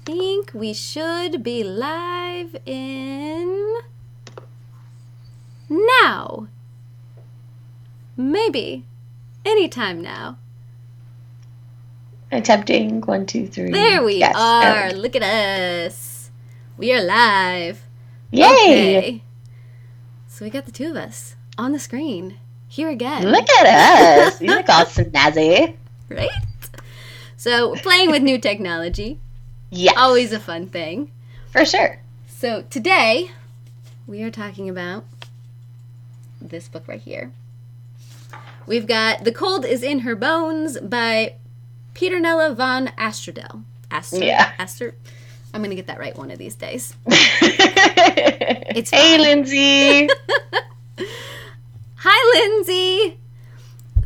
think we should be live in now. Maybe. Anytime now. Attempting 1, 2, 3. There we are. Look at us. We are live. Yay! Okay. So we got the two of us on the screen. Here again. Look at us. You look all snazzy. Right? So we're playing with new technology. Yes. Always a fun thing. For sure. So today we are talking about this book right here. We've got The Cold is in Her Bones by Peternelle von Arsdale. Aster. I'm going to get that right one of these days. It's Hey, Lindsay. Hi, Lindsay.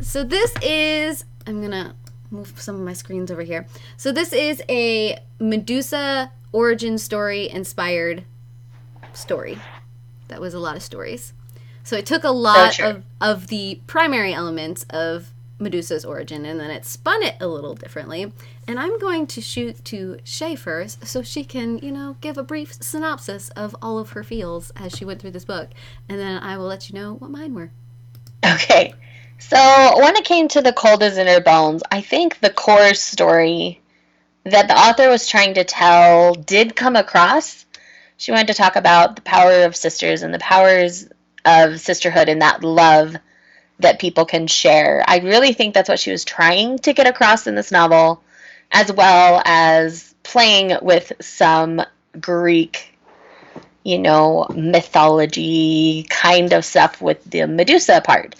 So this is... I'm going to move some of my screens over here. So this is a Medusa origin story inspired story. That was a lot of stories. So it took a lot of the primary elements of Medusa's origin, and then it spun it a little differently. And I'm going to shoot to Shae first so she can, give a brief synopsis of all of her feels as she went through this book. And then I will let you know what mine were. Okay. So when it came to The Cold is in Her Bones, I think the core story that the author was trying to tell did come across. She wanted to talk about the power of sisters and the powers of sisterhood and that love that people can share. I really think that's what she was trying to get across in this novel, as well as playing with some Greek, mythology kind of stuff with the Medusa part.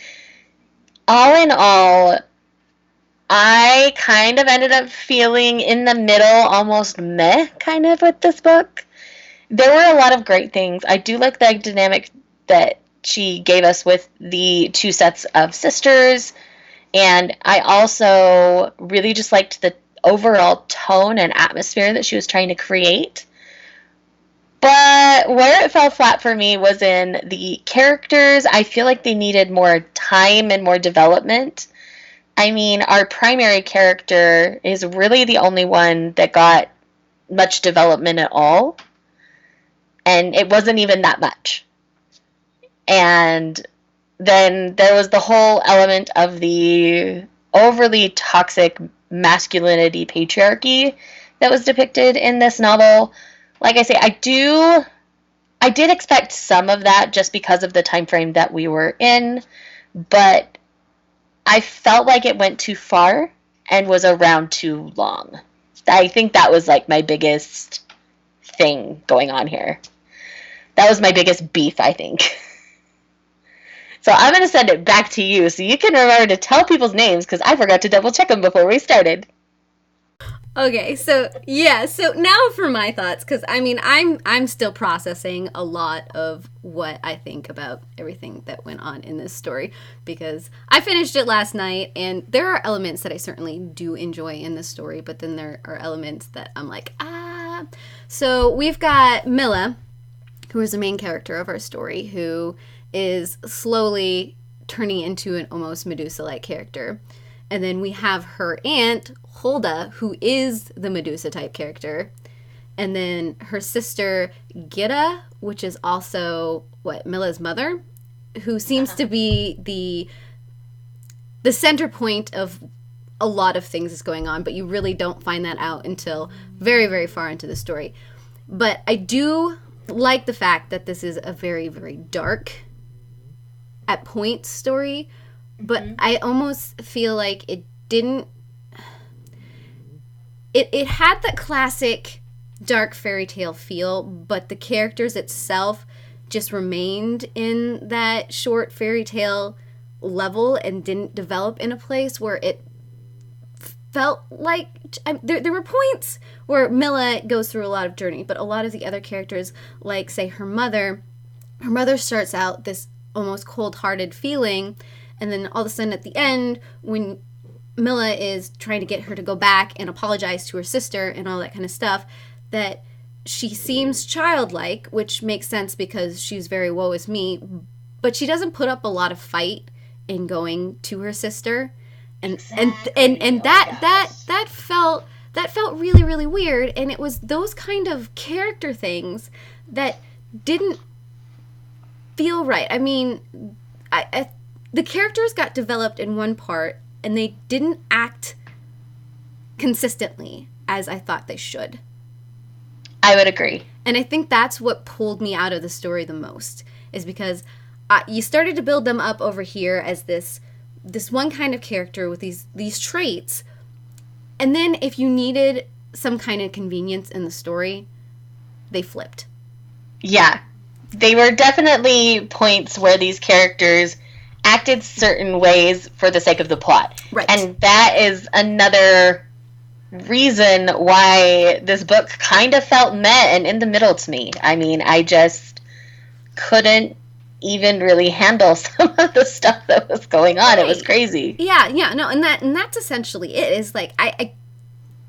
All in all, I kind of ended up feeling in the middle, almost meh, kind of with this book. There were a lot of great things. I do like the dynamic that she gave us with the two sets of sisters, and I also really just liked the overall tone and atmosphere that she was trying to create. But where it fell flat for me was in the characters. I feel like they needed more time and more development. I mean, our primary character is really the only one that got much development at all, and it wasn't even that much. And then there was the whole element of the overly toxic masculinity patriarchy that was depicted in this novel. Like I say, I did expect some of that just because of the time frame that we were in, but I felt like it went too far and was around too long. I think that was like my biggest thing going on here. That was my biggest beef, I think. So I'm going to send it back to you so you can remember to tell people's names because I forgot to double check them before we started. Okay, so now for my thoughts, because I'm still processing a lot of what I think about everything that went on in this story, because I finished it last night, and there are elements that I certainly do enjoy in this story, but then there are elements that I'm like, So we've got Milla, who is the main character of our story, who is slowly turning into an almost Medusa-like character. And then we have her aunt, Hulda, who is the Medusa-type character. And then her sister, Gitta, which is also, Milla's mother, who seems to be the center point of a lot of things that's going on, but you really don't find that out until very, very far into the story. But I do like the fact that this is a very, very dark, at points, story, but I almost feel like it didn't... It had the classic dark fairy tale feel, but the characters itself just remained in that short fairy tale level and didn't develop in a place where it felt like... There were points where Milla goes through a lot of journey, but a lot of the other characters, like, say, her mother starts out this almost cold-hearted feeling, and then all of a sudden at the end, when Milla is trying to get her to go back and apologize to her sister and all that kind of stuff, that she seems childlike, which makes sense because she's very woe is me, but she doesn't put up a lot of fight in going to her sister, and that that felt really, really weird. And it was those kind of character things that didn't feel right. I mean, the characters got developed in one part, and they didn't act consistently as I thought they should. I would agree. And I think that's what pulled me out of the story the most, is because you started to build them up over here as this one kind of character with these traits, and then if you needed some kind of convenience in the story, they flipped. Yeah. They were definitely points where these characters acted certain ways for the sake of the plot. Right. And that is another reason why this book kind of felt meh and in the middle to me. I mean, I just couldn't even really handle some of the stuff that was going on. Right. It was crazy. Yeah, no, and that's essentially it. Is like I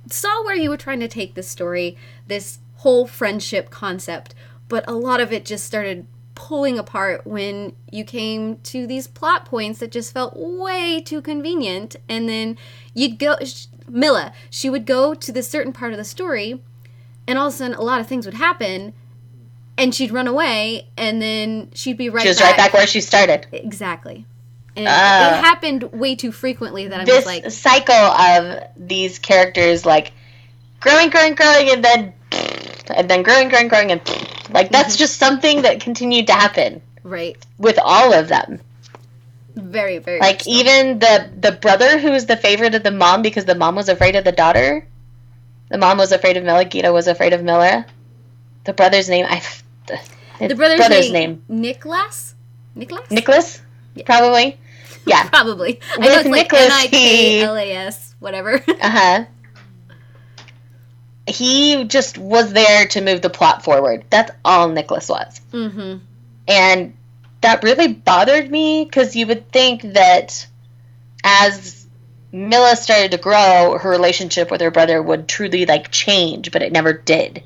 saw where you were trying to take this story, this whole friendship concept, but a lot of it just started pulling apart when you came to these plot points that just felt way too convenient. And then you'd go, Milla, she would go to this certain part of the story, and all of a sudden a lot of things would happen, and she'd run away, and then she'd be right back. She was right back where she started. Exactly. And it happened way too frequently that I was like... This cycle of these characters, like, growing, and then growing, and... Like, that's just something that continued to happen. Right. With all of them. Very, very like, so. Even the brother who was the favorite of the mom because the mom was afraid of the daughter. The mom was afraid of Milla. Gita was afraid of Milla. The brother's name... The brother's name? Nicholas? Nicholas? Yeah. Probably. Yeah. Probably. With I know it's Nicholas, like Niklas, whatever. Uh-huh. He just was there to move the plot forward. That's all Nicholas was. Mm-hmm. And that really bothered me, because you would think that as Milla started to grow, her relationship with her brother would truly, like, change, but it never did.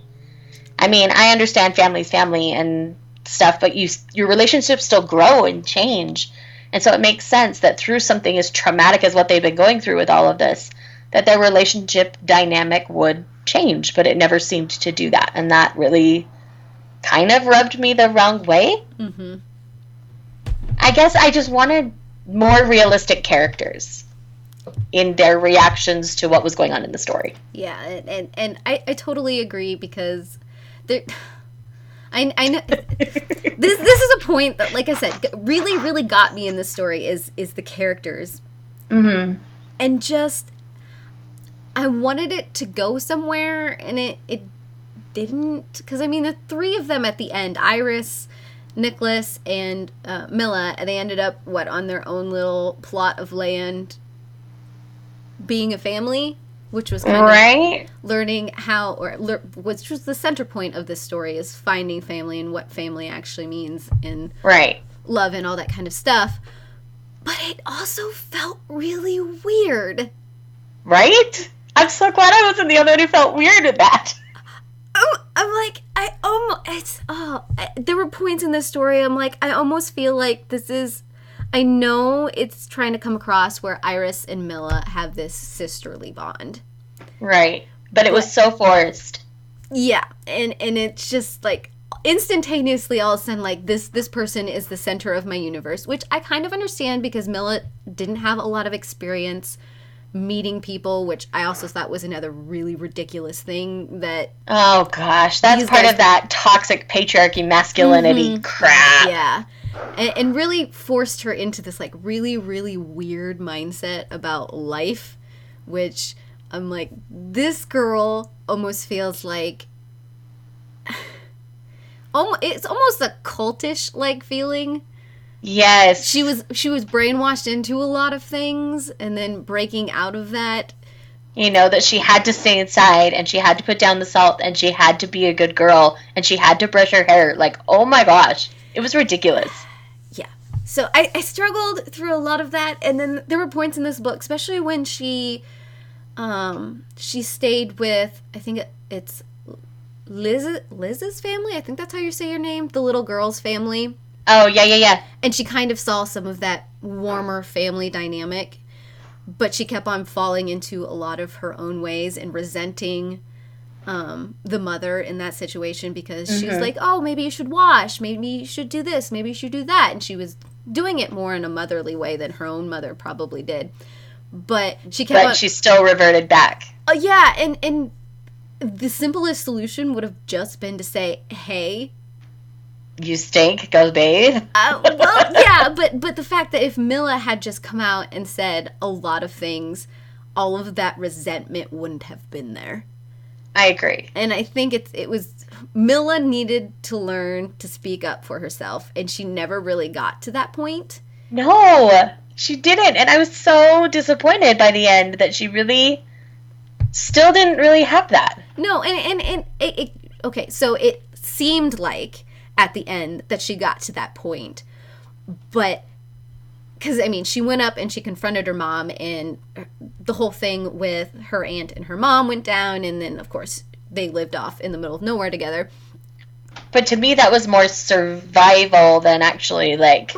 I mean, I understand family's family and stuff, but your relationships still grow and change. And so it makes sense that through something as traumatic as what they've been going through with all of this, that their relationship dynamic would change, but it never seemed to do that. And that really kind of rubbed me the wrong way. Mm-hmm. I guess I just wanted more realistic characters in their reactions to what was going on in the story. Yeah, and I totally agree, because I know this is a point that, like I said, really, really got me in this story is the characters. Mm-hmm. And just, I wanted it to go somewhere, and it didn't, because I mean, the three of them at the end, Iris, Nicholas, and Milla, they ended up on their own little plot of land, being a family, which was kind of learning how, which was the center point of this story, is finding family and what family actually means, and love and all that kind of stuff. But it also felt really weird. Right? I'm so glad I wasn't the other one who felt weird at that. I'm like, there were points in this story, I'm like, I almost feel like this is, I know it's trying to come across where Iris and Milla have this sisterly bond. Right. But it was so forced. Yeah. And it's just like, instantaneously all of a sudden, like, this person is the center of my universe, which I kind of understand, because Milla didn't have a lot of experience meeting people, which I also thought was another really ridiculous thing that... Oh, gosh. That's part of that toxic patriarchy masculinity crap. Yeah. And really forced her into this, like, really, really weird mindset about life, which I'm like, this girl almost feels like... it's almost a cultish-like feeling. Yes. She was brainwashed into a lot of things, and then breaking out of that. You know, that she had to stay inside, and she had to put down the salt, and she had to be a good girl, and she had to brush her hair. Like, oh my gosh. It was ridiculous. Yeah. So I struggled through a lot of that, and then there were points in this book, especially when she stayed with, I think it's Liz's family? I think that's how you say your name? The little girl's family. Oh, yeah. And she kind of saw some of that warmer family dynamic. but she kept on falling into a lot of her own ways and resenting the mother in that situation because she's like, oh, maybe you should wash, maybe you should do this, maybe you should do that. And she was doing it more in a motherly way than her own mother probably did. But she kept on, she still reverted back. Yeah, and the simplest solution would have just been to say, hey, you stink, go bathe. Well, yeah, but the fact that if Mila had just come out and said a lot of things, all of that resentment wouldn't have been there. I agree. And I think it was Mila needed to learn to speak up for herself, and she never really got to that point. No, she didn't, and I was so disappointed by the end that she really still didn't really have that. No, and it okay, so it seemed like at the end that she got to that point, but because, I mean, she went up and she confronted her mom, and the whole thing with her aunt and her mom went down, and then, of course, they lived off in the middle of nowhere together. But to me, that was more survival than actually, like,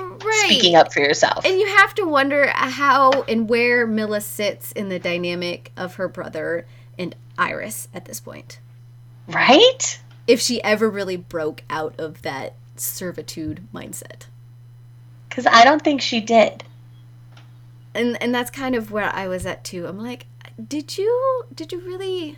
speaking up for yourself. And you have to wonder how and where Mila sits in the dynamic of her brother and Iris at this point. Right? If she ever really broke out of that servitude mindset. Because I don't think she did. And that's kind of where I was at too. I'm like, did you really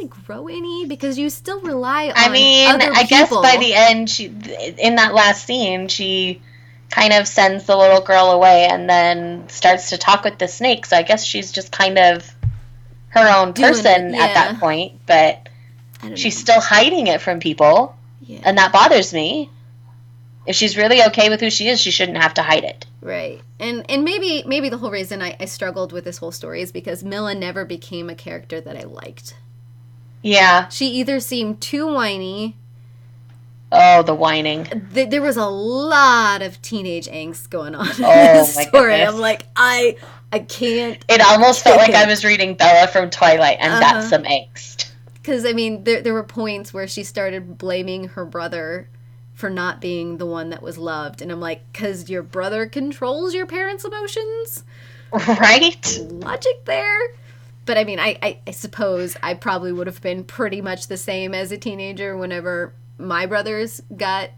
grow any? Because you still rely on other people. I guess by the end, she, in that last scene, she kind of sends the little girl away and then starts to talk with the snake. So I guess she's just kind of her own person at that point. But she's still hiding it from people. Yeah. And that bothers me. If she's really okay with who she is, she shouldn't have to hide it. Right. And maybe the whole reason I struggled with this whole story is because Mila never became a character that I liked. Yeah. She either seemed too whiny. Oh, the whining. There was a lot of teenage angst going on in this story. Goodness. I'm like, I can't. It almost felt like I was reading Bella from Twilight, and that's some angst. Because, I mean, there were points where she started blaming her brother for not being the one that was loved. And I'm like, because your brother controls your parents' emotions? Right? Logic there. But, I mean, I suppose I probably would have been pretty much the same as a teenager whenever my brothers got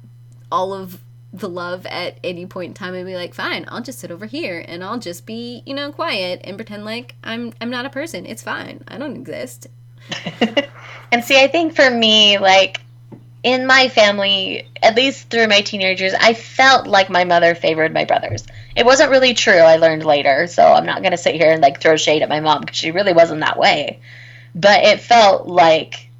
all of the love at any point in time. I'd be like, fine, I'll just sit over here and I'll just be, quiet and pretend like I'm not a person. It's fine. I don't exist. And see, I think for me, like, in my family, at least through my teenagers, I felt like my mother favored my brothers. It wasn't really true, I learned later, so I'm not going to sit here and, like, throw shade at my mom, because she really wasn't that way. But it felt like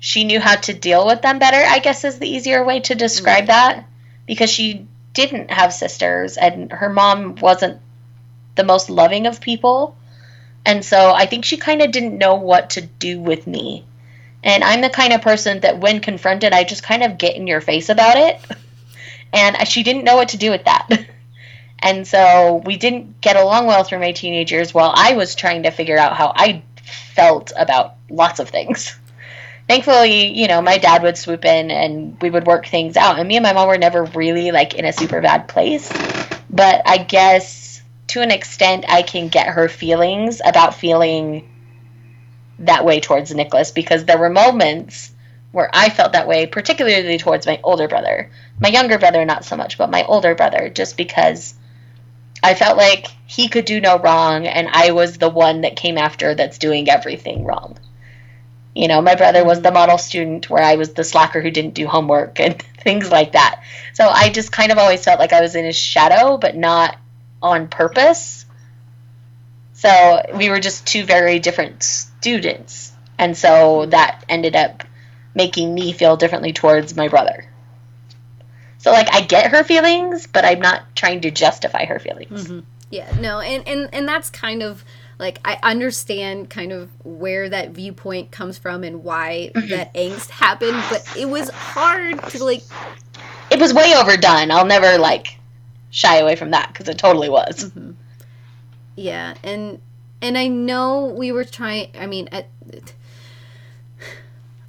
she knew how to deal with them better, I guess is the easier way to describe that, because she didn't have sisters, and her mom wasn't the most loving of people, and so I think she kind of didn't know what to do with me. And I'm the kind of person that when confronted, I just kind of get in your face about it. And she didn't know what to do with that. And so we didn't get along well through my teenage years while I was trying to figure out how I felt about lots of things. Thankfully, my dad would swoop in and we would work things out. And me and my mom were never really, like, in a super bad place. But I guess to an extent I can get her feelings about feeling that way towards Nicholas, because there were moments where I felt that way, particularly towards my older brother. My younger brother, not so much, but my older brother, just because I felt like he could do no wrong, and I was the one that came after that's doing everything wrong. My brother was the model student where I was the slacker who didn't do homework and things like that. So I just kind of always felt like I was in his shadow, but not on purpose. So we were just two very different students. And so that ended up making me feel differently towards my brother. So, like, I get her feelings, but I'm not trying to justify her feelings. Mm-hmm. Yeah, no, and that's kind of, like, I understand kind of where that viewpoint comes from and why that angst happened, but it was hard to, like... It was way overdone. I'll never, like, shy away from that, because it totally was. Mm-hmm. Yeah, and I know we were trying, I mean,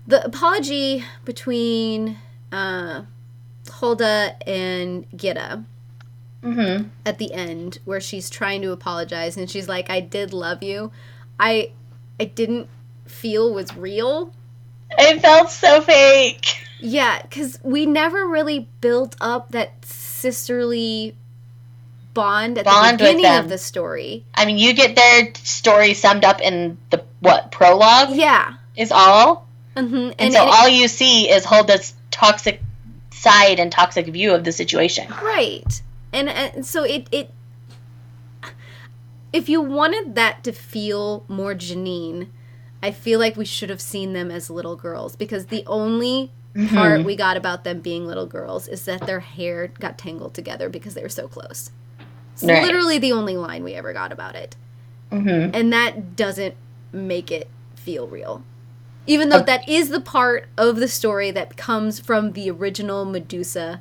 the apology between Hulda and Gitta at the end where she's trying to apologize and she's like, I did love you. I didn't feel was real. It felt so fake. Yeah, because we never really built up that sisterly bond at the beginning of the story. I mean, you get their story summed up in the, prologue? Yeah. Is all? Mm-hmm. And so all you see is Hulda's toxic side and toxic view of the situation. Right. And so it if you wanted that to feel more Janine, I feel like we should have seen them as little girls, because the only part we got about them being little girls is that their hair got tangled together because they were so close. It's literally the only line we ever got about it. Mm-hmm. And that doesn't make it feel real. Even though that is the part of the story that comes from the original Medusa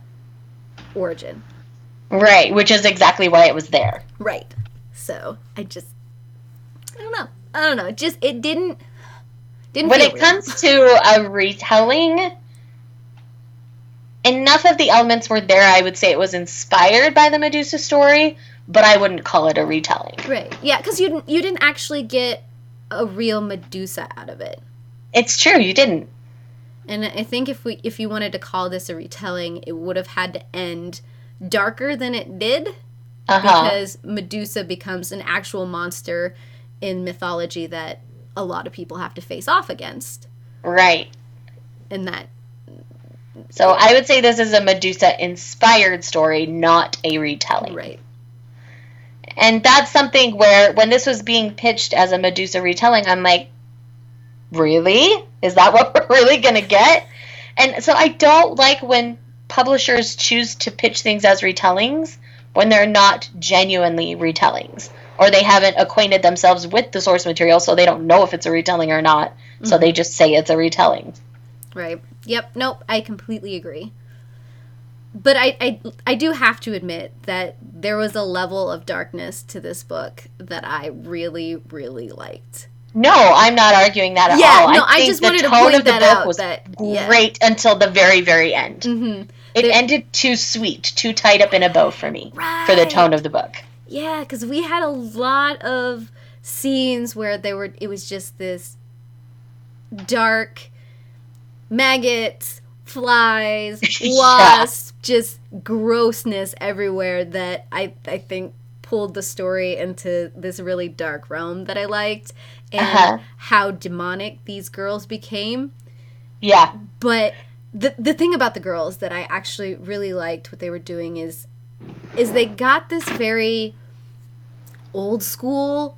origin. Right, which is exactly why it was there. Right. So, I don't know. It didn't when it comes to a retelling, enough of the elements were there, I would say it was inspired by the Medusa story, but I wouldn't call it a retelling. Right. Yeah, because you didn't actually get a real Medusa out of it. It's true, you didn't. And I think if you wanted to call this a retelling, it would have had to end darker than it did, because Medusa becomes an actual monster in mythology that a lot of people have to face off against. Right. And that... So I would say this is a Medusa-inspired story, not a retelling. Right. And that's something where, when this was being pitched as a Medusa retelling, I'm like, really? Is that what we're really going to get? And so I don't like when publishers choose to pitch things as retellings when they're not genuinely retellings, or they haven't acquainted themselves with the source material, so they don't know if it's a retelling or not, so they just say it's a retelling. Right. Yep. Nope. I completely agree. But I do have to admit that there was a level of darkness to this book that I really, really liked. No, I'm not arguing that at all. Yeah, no, I just wanted to point that out. Was great until the very, very end. Mm-hmm. It ended too sweet, too tied up in a bow for me, for the tone of the book. Yeah, because we had a lot of scenes where it was just this dark maggots, flies, wasps, just grossness everywhere that I think pulled the story into this really dark realm that I liked, and how demonic these girls became. Yeah. But the thing about the girls that I actually really liked what they were doing is they got this very old school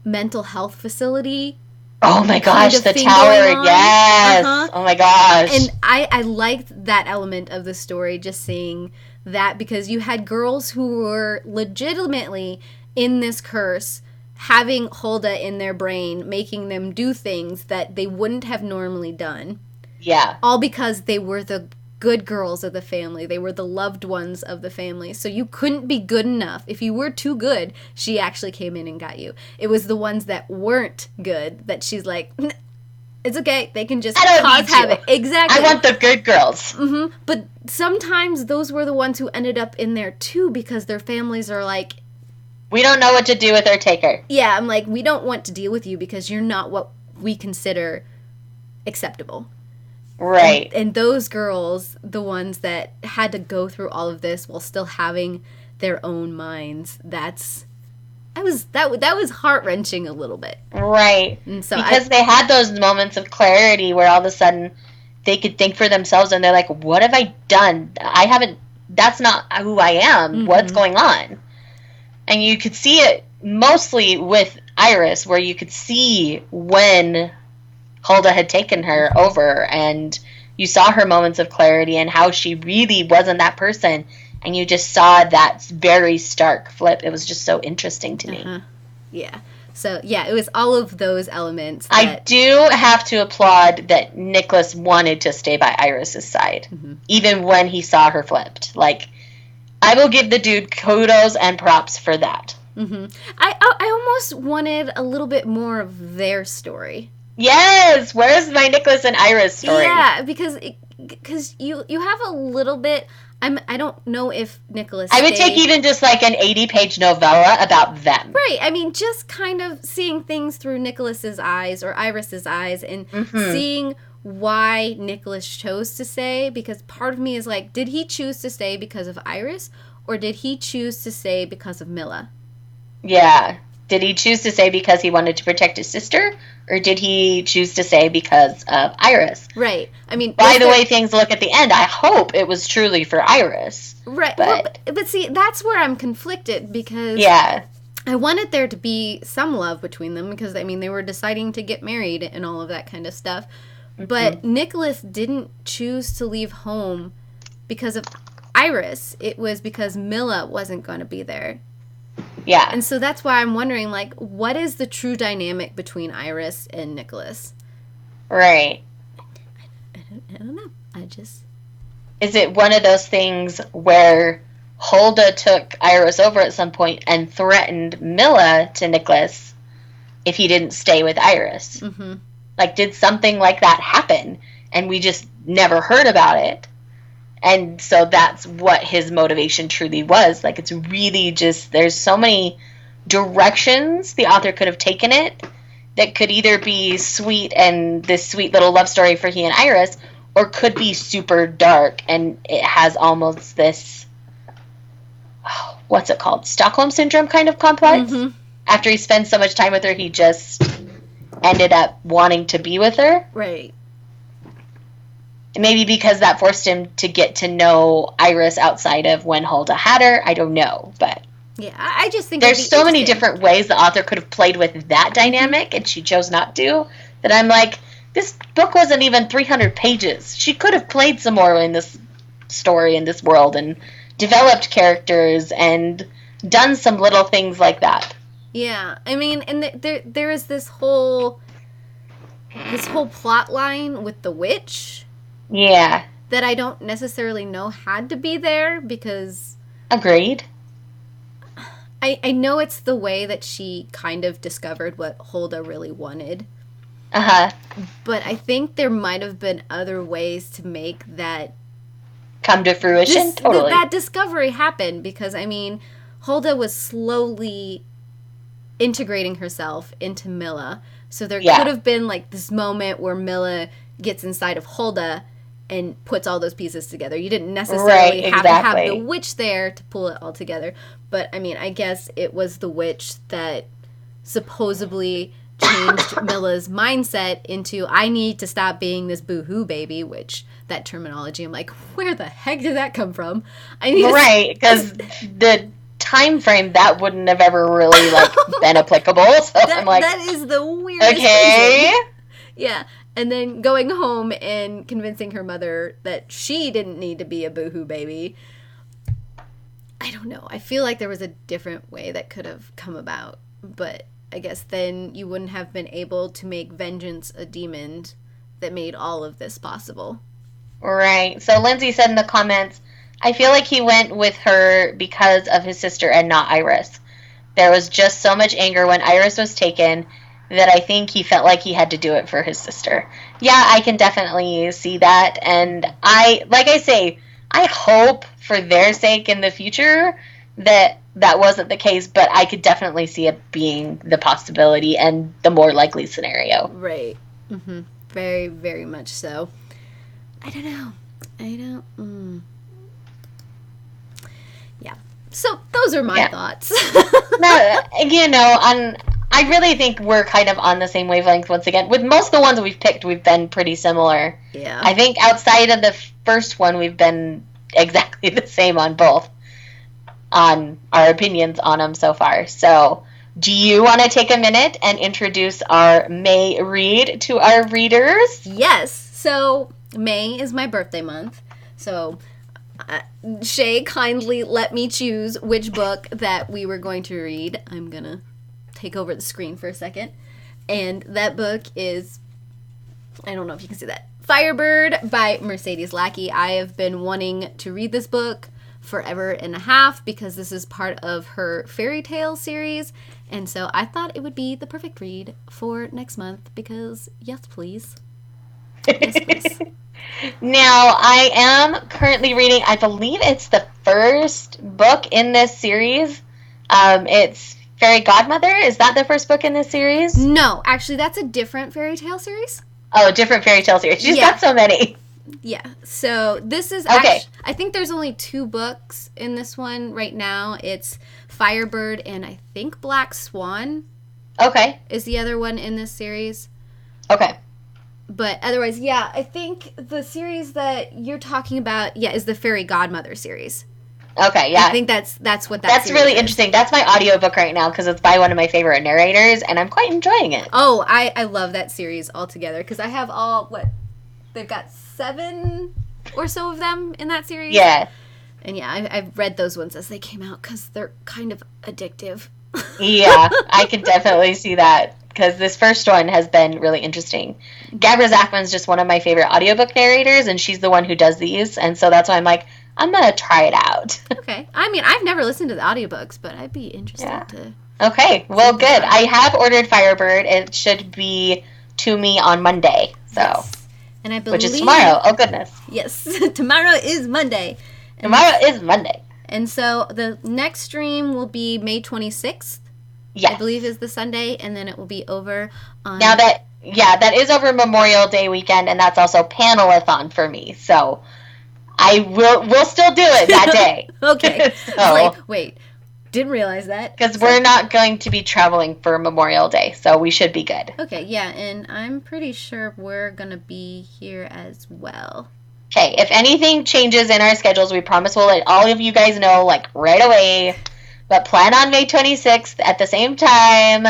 mental health facility. Oh my gosh, the tower, yes. Oh my gosh. And I liked that element of the story, just seeing that, because you had girls who were legitimately in this curse, having Hulda in their brain, making them do things that they wouldn't have normally done. Yeah. All because they were the good girls of the family. They were the loved ones of the family. So you couldn't be good enough. If you were too good, she actually came in and got you. It was the ones that weren't good that she's like, it's okay. They can just cause havoc. Exactly. I want the good girls. Mm-hmm. But sometimes those were the ones who ended up in there too, because their families are like, we don't know what to do with her, take her. Yeah, I'm like, we don't want to deal with you because you're not what we consider acceptable. Right. And those girls, the ones that had to go through all of this while still having their own minds, that was heart-wrenching a little bit. Right. And so because they had those moments of clarity where all of a sudden they could think for themselves and they're like, what have I done? That's not who I am. Mm-hmm. What's going on? And you could see it mostly with Iris, where you could see when Hulda had taken her over, and you saw her moments of clarity and how she really wasn't that person, and you just saw that very stark flip. It was just so interesting to me. Yeah. So, yeah, it was all of those elements. I do have to applaud that Nicholas wanted to stay by Iris's side, even when he saw her flipped. Like, I will give the dude kudos and props for that. Mm-hmm. I almost wanted a little bit more of their story. Yes! Where's my Nicholas and Iris story? Yeah, because you have a little bit... I don't know if Nicholas I would take even just like an 80-page novella about them. Right. I mean, just kind of seeing things through Nicholas's eyes or Iris's eyes and seeing why Nicholas chose to stay, because part of me is like, did he choose to stay because of Iris or did he choose to stay because of Milla? Yeah. Did he choose to stay because he wanted to protect his sister, or did he choose to stay because of Iris? Right. I mean, by the way things look at the end, I hope it was truly for Iris. Right. But see, that's where I'm conflicted, because I wanted there to be some love between them, because I mean, they were deciding to get married and all of that kind of stuff. But Nicholas didn't choose to leave home because of Iris. It was because Milla wasn't going to be there. Yeah. And so that's why I'm wondering, like, what is the true dynamic between Iris and Nicholas? Right. I don't know. Is it one of those things where Hulda took Iris over at some point and threatened Milla to Nicholas if he didn't stay with Iris? Mm-hmm. Like, did something like that happen and we just never heard about it? And so that's what his motivation truly was. Like, it's really just, there's so many directions the author could have taken it that could either be sweet and this sweet little love story for he and Iris, or could be super dark and it has almost this, what's it called? Stockholm Syndrome kind of complex. Mm-hmm. After he spends so much time with her, he just ended up wanting to be with her. Right. Maybe because that forced him to get to know Iris outside of when Hulda had her. I don't know, but yeah, I just think there's so many different ways the author could have played with that dynamic, and she chose not to. That I'm like, this book wasn't even 300 pages. She could have played some more in this story, in this world, and developed characters and done some little things like that. Yeah, I mean, and there is this whole plot line with the witch. Yeah. That I don't necessarily know had to be there, because... Agreed. I know it's the way that she kind of discovered what Hulda really wanted. Uh-huh. But I think there might have been other ways to make that... come to fruition? Totally. That discovery happen, because, I mean, Hulda was slowly integrating herself into Milla. So there could have been, like, this moment where Milla gets inside of Hulda and puts all those pieces together. You didn't necessarily have to have the witch there to pull it all together. But, I mean, I guess it was the witch that supposedly changed Milla's mindset into, I need to stop being this boo-hoo baby, which, that terminology, I'm like, where the heck did that come from? Right, because the time frame, that wouldn't have ever really, like, been applicable. So I'm like, that is the weirdest okay. Reason. Yeah. And then going home and convincing her mother that she didn't need to be a boohoo baby. I don't know. I feel like there was a different way that could have come about. But I guess then you wouldn't have been able to make vengeance a demon that made all of this possible. Right. So Lindsay said in the comments, I feel like he went with her because of his sister and not Iris. There was just so much anger when Iris was taken that I think he felt like he had to do it for his sister. Yeah, I can definitely see that. And like I say, I hope for their sake in the future that that wasn't the case, but I could definitely see it being the possibility and the more likely scenario. Right. Mm-hmm. Very, very much so. I don't know. Yeah. So those are my thoughts. No, I really think we're kind of on the same wavelength once again. With most of the ones we've picked, we've been pretty similar. Yeah. I think outside of the first one, we've been exactly the same on both, on our opinions on them so far. So, do you want to take a minute and introduce our May read to our readers? Yes. So, May is my birthday month. So, Shae kindly let me choose which book that we were going to read. I'm going to take over the screen for a second. And that book is, I don't know if you can see that, Firebird by Mercedes Lackey. I have been wanting to read this book forever and a half because this is part of her fairy tale series. And so I thought it would be the perfect read for next month because, yes, please. Yes, please. Now, I am currently reading, I believe it's the first book in this series. It's Fairy Godmother. Is that the first book in this series? No, actually, that's a different fairy tale series. Oh, different fairy tale series. She's got so many. Yeah. So this is okay. I think there's only 2 books in this one right now. It's Firebird and I think Black Swan. Okay. Is the other one in this series. Okay. But otherwise, yeah, I think the series that you're talking about, is the Fairy Godmother series. Okay, yeah. I think that's what That's really interesting. That's my audiobook right now because it's by one of my favorite narrators, and I'm quite enjoying it. Oh, I love that series altogether because I have they've got 7 or so of them in that series. Yeah. And yeah, I've read those ones as they came out because they're kind of addictive. Yeah, I can definitely see that because this first one has been really interesting. Gabra Zachman's just one of my favorite audiobook narrators, and she's the one who does these, and so that's why I'm like, I'm going to try it out. Okay. I mean, I've never listened to the audiobooks, but I'd be interested to... Okay, well, good. I have ordered Firebird. It should be to me on Monday, so... Yes. And I believe... Which is tomorrow. Oh, goodness. Yes. Tomorrow is Monday. And tomorrow is Monday. And so the next stream will be May 26th. Yes. I believe is the Sunday, and then it will be over on... Now that is over Memorial Day weekend, and that's also Panelathon for me, so... we'll still do it that day. Okay. So, wait, didn't realize that. Because we're not going to be traveling for Memorial Day, so we should be good. Okay, yeah, and I'm pretty sure we're going to be here as well. Okay, if anything changes in our schedules, we promise we'll let all of you guys know, right away. But plan on May 26th at the same time,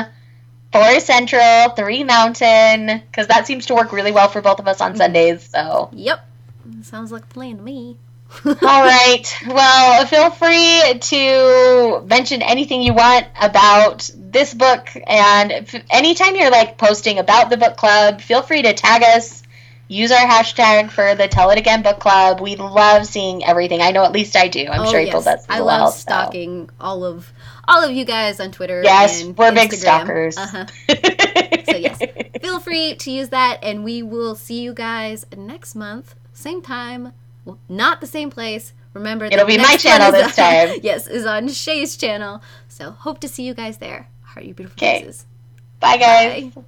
4 Central, 3 Mountain, because that seems to work really well for both of us on Sundays, so... Yep. Sounds like a plan to me. All right. Well, feel free to mention anything you want about this book. And anytime you're posting about the book club, feel free to tag us. Use our hashtag for the Tell It Again book club. We love seeing everything. I know at least I do. I'm sure April does as well. I love stalking all of you guys on Twitter. Yes, and we're Instagram. big stalkers. So yes, feel free to use that, and we will see you guys next month. Same time, well, not the same place. Remember, it'll be my channel this time. Yes, is on Shae's channel. So hope to see you guys there. Heart you beautiful places. Bye, guys. Bye.